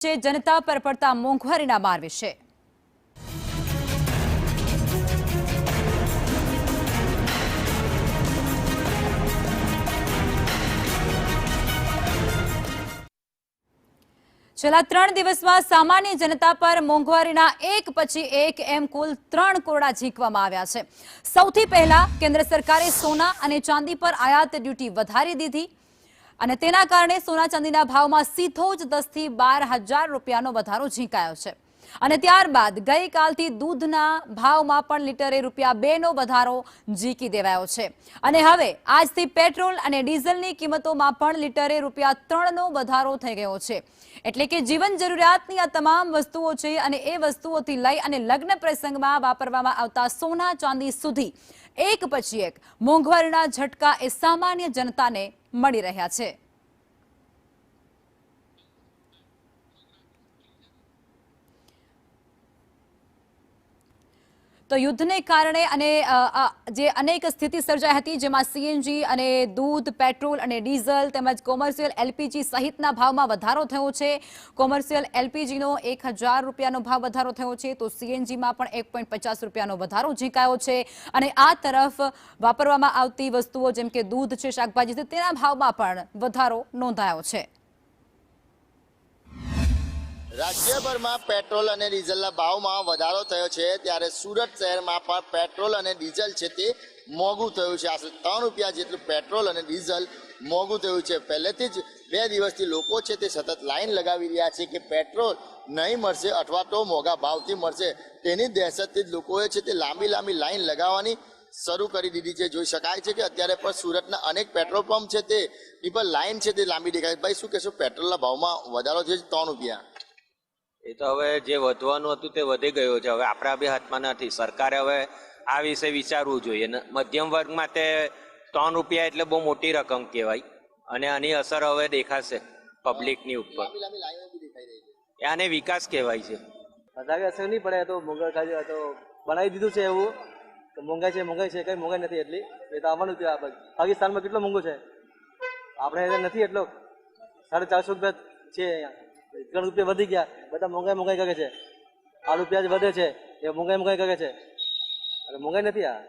જનતા પર પડતા મોંઘવારીના માર વિશે છેલ્લા 3 દિવસમાં સામાન્ય જનતા પર મોંઘવારીના એક પછી એક એમ કુલ 3 કોરડા ઝીંકવામાં આવ્યા છે। સૌથી પહેલા કેન્દ્ર સરકારે સોના અને ચાંદી પર આયાત ડ્યુટી વધારી દીધી અને તેના કારણે સોના ચાંદીના ભાવમાં સીધો જ 10 થી 12,000 રૂપિયાનો વધારો ઝીંકાયો છે અને ત્યારબાદ ગઈકાલથી દૂધના ભાવમાં પણ લીટરે ₹2 નો વધારો ઝીંકી દેવાયો છે અને હવે આજથી પેટ્રોલ અને ડીઝલની કિંમતોમાં પણ લીટરે ₹3 નો વધારો થઈ ગયો છે। એટલે કે જીવન જરૂરિયાતની આ તમામ વસ્તુઓ છે અને એ વસ્તુઓથી લઈ અને લગ્ન પ્રસંગમાં વાપરવામાં આવતા સોના ચાંદી સુધી એક પછી એક મોંઘવારીના ઝટકા એ સામાન્ય જનતાને મળી રહ્યા છે। તો યુદ્ધને કારણે અને જે અનેક સ્થિતિ સર્જાઈ હતી જેમાં સીએનજી અને દૂધ, પેટ્રોલ અને ડીઝલ તેમજ કોમર્શિયલ એલપીજી સહિતના ભાવમાં વધારો થયો છે। કોમર્શિયલ એલપીજીનો 1,000 રૂપિયાનો ભાવ વધારો થયો છે તો સીએનજીમાં પણ 1.50 રૂપિયાનો વધારો ઝીંકાયો છે અને આ તરફ વાપરવામાં આવતી વસ્તુઓ જેમ કે દૂધ છે, શાકભાજી છે તેના ભાવમાં પણ વધારો નોંધાયો છે। રાજ્યભરમાં પેટ્રોલ અને ડીઝલના ભાવમાં વધારો થયો છે ત્યારે સુરત શહેરમાં પણ પેટ્રોલ અને ડીઝલ છે તે મોંઘું થયું છે। આશરે ₹3 જેટલું પેટ્રોલ અને ડીઝલ મોંઘું થયું છે। પહેલેથી જ 2 દિવસથી લોકો છે તે સતત લાઈન લગાવી રહ્યા છે કે પેટ્રોલ નહીં મળશે અથવા તો મોંઘા ભાવથી મળશે। તેની દહેશતથી જ લોકોએ છે તે લાંબી લાઈન લગાવવાની શરૂ કરી દીધી છે। જોઈ શકાય છે કે અત્યારે પણ સુરતના અનેક પેટ્રોલ પંપ છે તેની પર લાઈન છે તે લાંબી દેખાય। ભાઈ શું કહેશો, પેટ્રોલના ભાવમાં વધારો થયો છે ₹3? એ તો હવે જે વધવાનું હતું તે વધી ગયું છે। હવે આપણા બી હાથમાં નથી। સરકારે હવે આ વિશે વિચારવું જોઈએ। મધ્યમ વર્ગમાં તે ₹3 એટલે બહુ મોટી રકમ કહેવાય અને આની અસર હવે દેખાશે પબ્લિકની ઉપર। આને વિકાસ કહેવાય છે। વધારે અસર નહીં પડે તો મોંઘવારી તો બનાવી દીધું છે એવું કે મોંઘાઈ છે કઈ મોંઘાઈ નથી એટલી। એ તો આવવાનું છે। આ પાકિસ્તાનમાં કેટલો મોંઘો છે, આપણે નથી એટલો। 450 રૂપિયા છે અહીંયા, ₹3 વધી ગયા। બધા મોંઘાઈ કરે છે। આલુ પ્યાજ વધે છે એ મોંઘાઈ કરે છે, મોંઘાઈ નથી। આ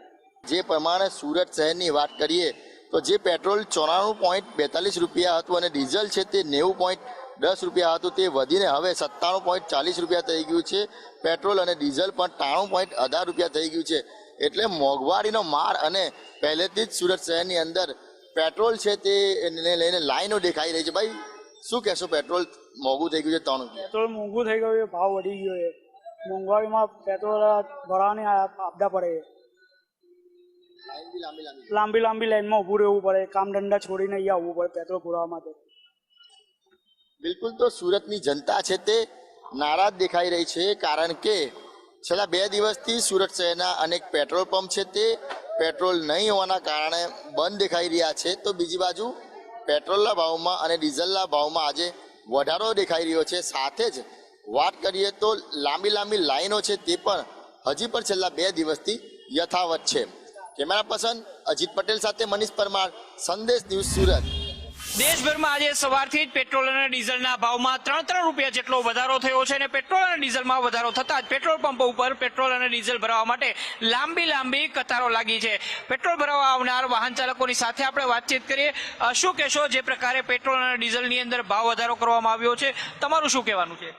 જે પ્રમાણે સુરત શહેરની વાત કરીએ તો જે પેટ્રોલ ₹94.42 હતું અને ડીઝલ છે તે ₹90.10 હતું તે વધીને હવે ₹97.40 થઈ ગયું છે। પેટ્રોલ અને ડીઝલ પણ ₹93.18 થઈ ગયું છે। એટલે મોંઘવારીનો માર અને પહેલેથી જ સુરત શહેરની અંદર પેટ્રોલ છે તે લઈને લાઈનો દેખાઈ રહી છે। ભાઈ શું કહેશો, પેટ્રોલ મોંઘું થઈ ગયું છે ₹3? પેટ્રોલ મોંઘું થઈ ગયું છે, ભાવ વધી ગયો છે। મોંઘવારીમાં પેટ્રોલ ભરવાની આપદા પડે છે। લાંબી લાઈનમાં ઊભું રહેવું પડે, કામ ધંધા છોડીને અહીંયા આવવું પડે પેટ્રોલ પુરાવા માટે। બિલકુલ, તો સુરતની જનતા છે તે નારાજ દેખાઈ રહી છે કારણ કે છેલ્લા 2 દિવસથી સુરત શહેરના અનેક પેટ્રોલ પંપ છે તે પેટ્રોલ નહીં હોવાના કારણે બંધ દેખાઈ રહ્યા છે। તો બીજી બાજુ પેટ્રોલના ભાવમાં અને ડીઝલના ભાવમાં આજે વધારો દેખાઈ રહ્યો છે। સાથે જ વાત કરીએ તો લાંબી લાઈનો છે તે પણ હજી પણ છેલ્લા 2 દિવસથી યથાવત છે। કેમેરા પર્સન અજીત પટેલ સાથે મનીષ પરમાર, સંદેશ ન્યૂઝ, સુરત। દેશભરમાં આજે સવારથી જ પેટ્રોલ અને ડીઝલના ભાવમાં ₹3 જેટલો વધારો થયો છે અને પેટ્રોલ અને ડીઝલમાં વધારો થતાં જ પેટ્રોલ પંપો ઉપર પેટ્રોલ અને ડીઝલ ભરાવવા માટે લાંબી કતારો લાગી છે। પેટ્રોલ ભરાવવા આવનાર વાહન ચાલકોની સાથે આપણે વાતચીત કરીએ। શું કહેશો, જે પ્રકારે પેટ્રોલ અને ડીઝલની અંદર ભાવ વધારો કરવામાં આવ્યો છે, તમારું શું કહેવાનું છે?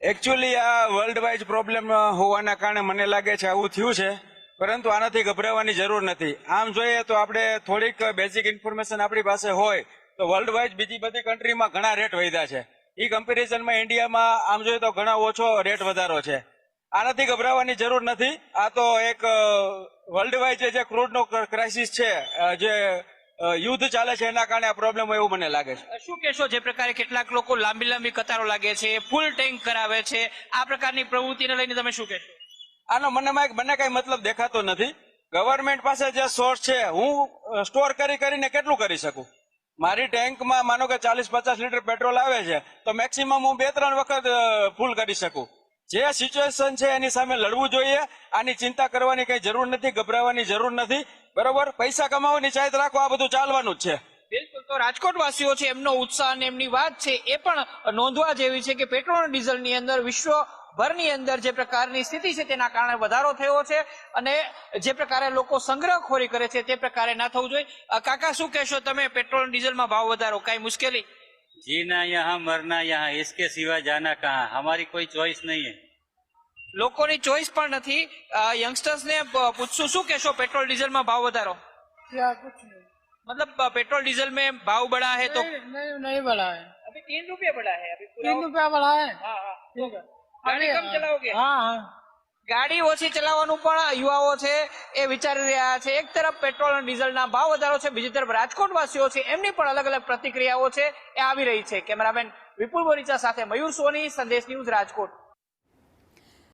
એકચ્યુઅલી આ વર્લ્ડ વાઇડ પ્રોબ્લેમ હોવાના કારણે મને લાગે છે આવું થયું છે, પરંતુ આનાથી ગભરાવાની જરૂર નથી। આમ જોઈએ તો આપણે થોડીક બેઝિક ઇન્ફોર્મેશન આપણી પાસે હોય તો વર્લ્ડ વાઇડ બીજી બધી કન્ટ્રીમાં ઘણા રેટ વધ્યા છે। એ કમ્પેરિઝનમાં ઇન્ડિયામાં આમ જોઈએ તો ઘણા ઓછો રેટ વધારો છે। આનાથી ગભરાવાની જરૂર નથી। આ તો એક વર્લ્ડ વાઇડ જે ક્રૂડનો ક્રાઇસિસ છે, જે યુદ્ધ ચાલે છે એના કારણે આ પ્રોબ્લેમ હોય એવું મને લાગે છે। શું કહેશો, જે પ્રકારે કેટલાક લોકો લાંબી કતારો લાગે છે, ફૂલ ટેન્ક કરાવે છે, આ પ્રકારની પ્રવૃત્તિને લઈને તમે શું કહેશો? આનો મને કઈ મતલબ દેખાતો નથી। ગવર્મેન્ટ પાસે જે સોર્સ છે, હું સ્ટોર કરીને કેટલું કરી શકું? મારી ટેન્કમાં માનો કે 40-50 લીટર પેટ્રોલ આવે છે તો મેક્સિમમ હું 2-3 વખત ફૂલ કરી શકું। જે સિચ્યુએશન છે એની સામે લડવું જોઈએ। આની ચિંતા કરવાની કઈ જરૂર નથી, ગભરાવાની જરૂર નથી, બરોબર? પૈસા કમાવાની ચાહત રાખો, આ બધું ચાલવાનું જ છે। બિલકુલ, તો રાજકોટ વાસીઓ છે એમનો ઉત્સાહ અને એમની વાત છે એ પણ નોંધવા જેવી છે કે પેટ્રોલ અને ડીઝલની અંદર વિશ્વભરની અંદર જે પ્રકારની સ્થિતિ છે તેના કારણે વધારો થયો છે અને જે પ્રકારે લોકો સંગ્રહખોરી કરે છે તે પ્રકારે ના થવું જોઈએ. કાકા શું કહેશો તમે, પેટ્રોલ અને ડીઝલમાં ભાવ વધારો કઈ મુશ્કેલી? जीना यहाँ मरना यहाँ, इसके सिवा जाना कहाँ, हमारी कोई चॉइस नहीं है. લોકોની ચોઈસ પણ નથી. યંગસ્ટર્સને પૂછશું, શું કહેશો પેટ્રોલ ડીઝલમાં ભાવ વધારો? क्या कुछ नहीं मतलब पेट्रोल डीजल में भाव बढ़ा है तो नहीं बढ़ा है, अभी 3 रुपये बढ़ा है अभी पूरा। 3 रुपया बढ़ा है. हाँ हाँ, ठीक है, गाड़ी कम चलाओगे? हाँ हाँ ગાડી ઓછી ચલાવવાનું પણ યુવાઓ છે એ વિચારી રહ્યા છે. એક તરફ પેટ્રોલ અને ડીઝલના ભાવ વધારો છે, બીજી તરફ રાજકોટ વાસીઓ છે એમની પણ અલગ અલગ પ્રતિક્રિયાઓ છે એ આવી રહી છે. કેમેરામેન વિપુલ બોરીચા સાથે મયુર સોની, સંદેશ ન્યૂઝ, રાજકોટ.